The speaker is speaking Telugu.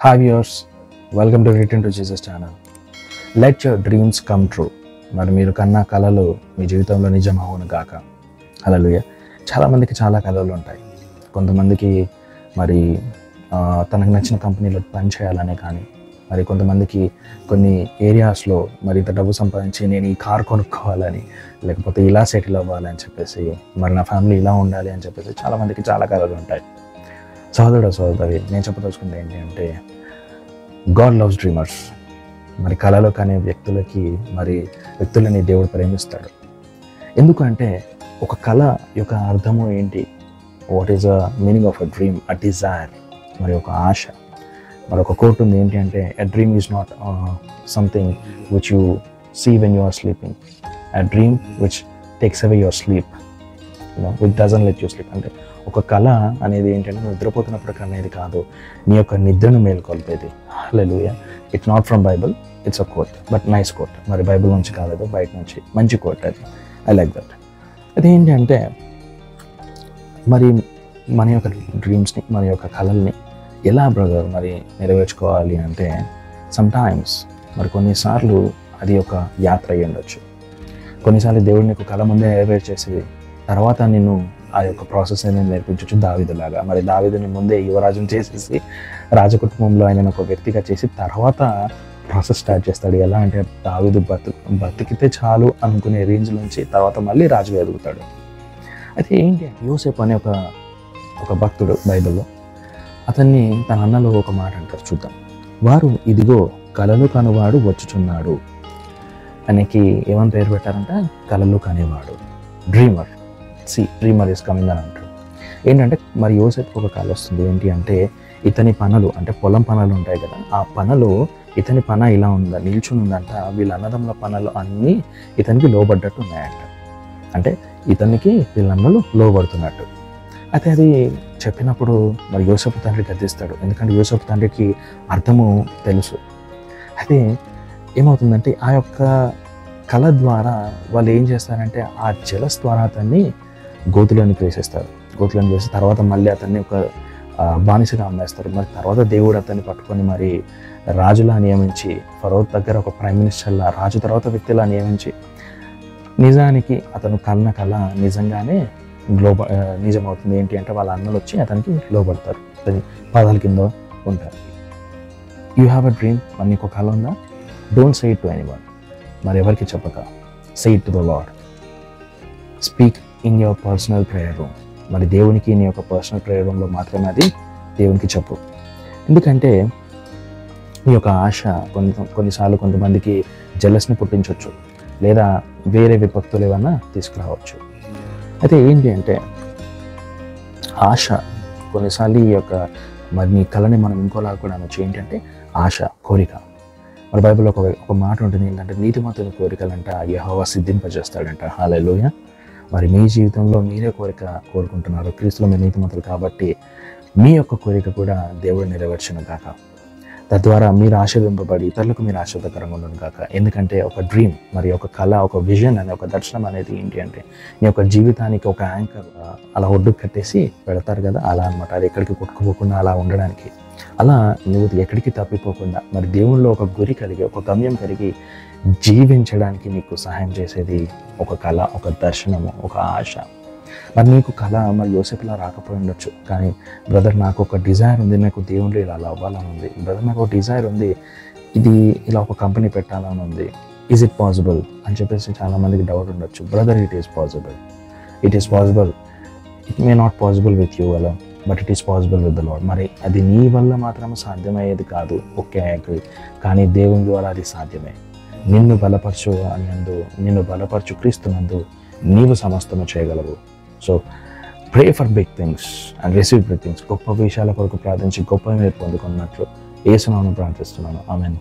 Hi viewers, welcome to Return to Jesus channel. Let your dreams come true. మరి మీరు కన్నా కలలు మీ జీవితంలో నిజం అవును గాక. హల్లెలూయా. చాలామందికి చాలా కలలు ఉంటాయి. కొంతమందికి మరి తనకు నచ్చిన కంపెనీలో పని చేయాలనే, కానీ మరి కొంతమందికి కొన్ని ఏరియాస్లో మరి ఇంత డబ్బు సంపాదించి నేను ఈ కార్ కొనుక్కోవాలని, లేకపోతే ఇలా సెటిల్ అవ్వాలని చెప్పేసి, మరి నా ఫ్యామిలీ ఇలా ఉండాలి అని చెప్పేసి చాలామందికి చాలా కలలు ఉంటాయి. సోదరి, నేను చెప్పదలుచుకుంది ఏంటి అంటే, గాడ్ లవ్స్ డ్రీమర్స్. మరి కళలో కానీ వ్యక్తులని దేవుడు ప్రేమిస్తాడు. ఎందుకంటే ఒక కళ యొక్క అర్థము ఏంటి? What is a meaning of a dream? A desire, మరి ఒక ఆశ. మరి ఒక కోట్ ఉంది ఏంటి అంటే, a dream is not something which you see when you are sleeping, a dream which takes away your sleep, which doesn't let you sleep. అంటే ఒక కళ అనేది ఏంటంటే నువ్వు నిద్రపోతున్నప్పుడు అనేది కాదు, నీ యొక్క నిద్రను మేల్కొల్పేది. Hallelujah. It's not from Bible, it's a quote, but nice quote. మరి బైబుల్ నుంచి కాలేదు, బయట నుంచి మంచి కోట్ అది. I like that. అది ఏంటి అంటే, మరి మన యొక్క డ్రీమ్స్ని, మన యొక్క కళల్ని ఎలా బ్రదర్ మరి నెరవేర్చుకోవాలి అంటే, సమ్టైమ్స్ మరి కొన్నిసార్లు అది ఒక యాత్ర అయ్యి ఉండొచ్చు. కొన్నిసార్లు దేవుడు నీకు కళ ముందే నెరవేర్చేసి తర్వాత నిన్ను ఆ యొక్క ప్రాసెస్ అనేది నేర్పించవచ్చు. దావీదులాగా, మరి దావీదుని ముందే యువరాజుని చేసేసి రాజకుటుంబంలో ఆయన ఒక వ్యక్తిగా చేసి తర్వాత ప్రాసెస్ స్టార్ట్ చేస్తాడు. ఎలా అంటే, దావీదు బతికితే చాలు అనుకునే రేంజ్ నుంచి తర్వాత మళ్ళీ రాజుగా ఎదుగుతాడు. అయితే ఏంటి, యోసేపు అనే ఒక భక్తుడు బైబిల్లో, అతన్ని తన అన్నలో ఒక మాట అంటారు, చూద్దాం. వారు ఇదిగో కలలు కనువాడు వచ్చుచున్నాడు అనేకి ఏమని పేరు పెట్టారంటే, కలలు కనేవాడు, డ్రీమర్. డ్రీమర్ ఈస్ కమింగ్ అని అంటారు. ఏంటంటే, మరి యోసేపు ఒక కళ వస్తుంది. ఏంటి అంటే, ఇతని పనులు అంటే పొలం పనులు ఉంటాయి కదా, ఆ పనులు ఇతని పన ఇలా ఉందా, నిల్చుని ఉందంట. వీళ్ళ అన్నదమ్ముల పనులు అన్నీ ఇతనికి లోబడ్డట్టు ఉన్నాయంట. అంటే ఇతనికి వీళ్ళన్నలు లోబడుతున్నట్టు. అయితే అది చెప్పినప్పుడు మరి యోసేపు తండ్రి గద్దిస్తాడు. ఎందుకంటే యోసేపు తండ్రికి అర్థము తెలుసు. అయితే ఏమవుతుందంటే, ఆ యొక్క కళ ద్వారా వాళ్ళు ఏం చేస్తారంటే, ఆ జలస్ ద్వారా అతన్ని గోతులోనికి వేసేస్తారు. గోతులోనికి వేసి తర్వాత మళ్ళీ అతన్ని ఒక బానిసగా అమ్మేస్తారు. మరి తర్వాత దేవుడు అతన్ని పట్టుకొని మరి రాజులా నియమించి, ఫరో దగ్గర ఒక ప్రైమ్ మినిస్టర్లా, రాజు తర్వాత వ్యక్తిలా నియమించి, నిజానికి అతను కన్న కళ నిజంగానే నిజమవుతుంది. ఏంటి అంటే, వాళ్ళ అన్నలు వచ్చి అతనికి లోబడతారు, అతని పాదాల కింద ఉంటారు. యూ హ్యావ్ అ డ్రీమ్, మరి నీకు కళ ఉందా? Don't say it to anyone. మరి ఎవరికి చెప్పక, say it to the lord. Speak in your personal prayer room. మరి దేవునికి నీ యొక్క పర్సనల్ ప్రేయర్ రూమ్లో మాత్రమే అది దేవునికి చెప్పు. ఎందుకంటే ఈ యొక్క ఆశ కొన్నిసార్లు కొంతమందికి జలస్ని పుట్టించవచ్చు, లేదా వేరే విపత్తులు ఏమన్నా తీసుకురావచ్చు. అయితే ఏంటి అంటే, ఆశ కొన్నిసార్లు ఈ యొక్క మరి నీ కళని మనం ఇంకోలా కూడా అనొచ్చు. ఏంటంటే ఆశ, కోరిక. మరి బైబిల్లో ఒక మాట ఉంటుంది ఏంటంటే, నీతిమంతుని కోరికలంట యెహోవా సిద్ధింపజేస్తాడంట. హల్లెలూయా. మరి మీ జీవితంలో మీరే కోరుకుంటున్నారు, క్రీస్తులో మీరు నీతిమంతులు కాబట్టి మీ యొక్క కోరిక కూడా దేవుడు నెరవేర్చును గాక. తద్వారా మీరు ఆశీర్వింపబడి ఇతరులకు మీరు ఆశీర్వదకరంగా ఉండను గాక. ఎందుకంటే ఒక డ్రీమ్, మరి ఒక కళ, ఒక విజన్ అనే ఒక దర్శనం అనేది ఏంటి అంటే, నీ యొక్క జీవితానికి ఒక యాంకర్ అలా ఒడ్డుకు కట్టేసి పెడతారు కదా, అలా అనమాట. అది ఎక్కడికి కొట్టుకుపోకుండా అలా ఉండడానికి, అలా నువ్వు ఎక్కడికి తప్పిపోకుండా మరి దేవుళ్ళో ఒక గురి కలిగి, ఒక గమ్యం కలిగి జీవించడానికి నీకు సహాయం చేసేది ఒక కళ, ఒక దర్శనము, ఒక ఆశ. మరి నీకు కళ మరి యోసేపులా రాకపోయి ఉండొచ్చు, కానీ బ్రదర్ నాకు ఒక డిజైర్ ఉంది, నాకు దేవుళ్ళు ఇలా అవ్వాలని ఉంది, బ్రదర్ నాకు ఒక డిజైర్ ఉంది, ఇది ఇలా ఒక కంపెనీ పెట్టాలని ఉంది, ఈజ్ ఇట్ పాసిబుల్ అని చెప్పేసి చాలామందికి డౌట్ ఉండొచ్చు. Brother, it is possible. It may not possible with you alone, but it is possible with the lord. మరి అది నీ వల్ల మాత్రం సాధ్యమయ్యేది కాదు, ఓకే, కానీ దేవుని ద్వారా అది సాధ్యమే. నిన్ను బలపరచు క్రీస్తునందు నీవు సమస్తము చేయగలవు. So pray for big things and receive big things. గొప్ప విషయాల కొరకు ప్రార్థించి గొప్ప మీరు పొందుకున్నట్లు యేసు నామమున ప్రార్థిస్తున్నాను. ఆమేన్.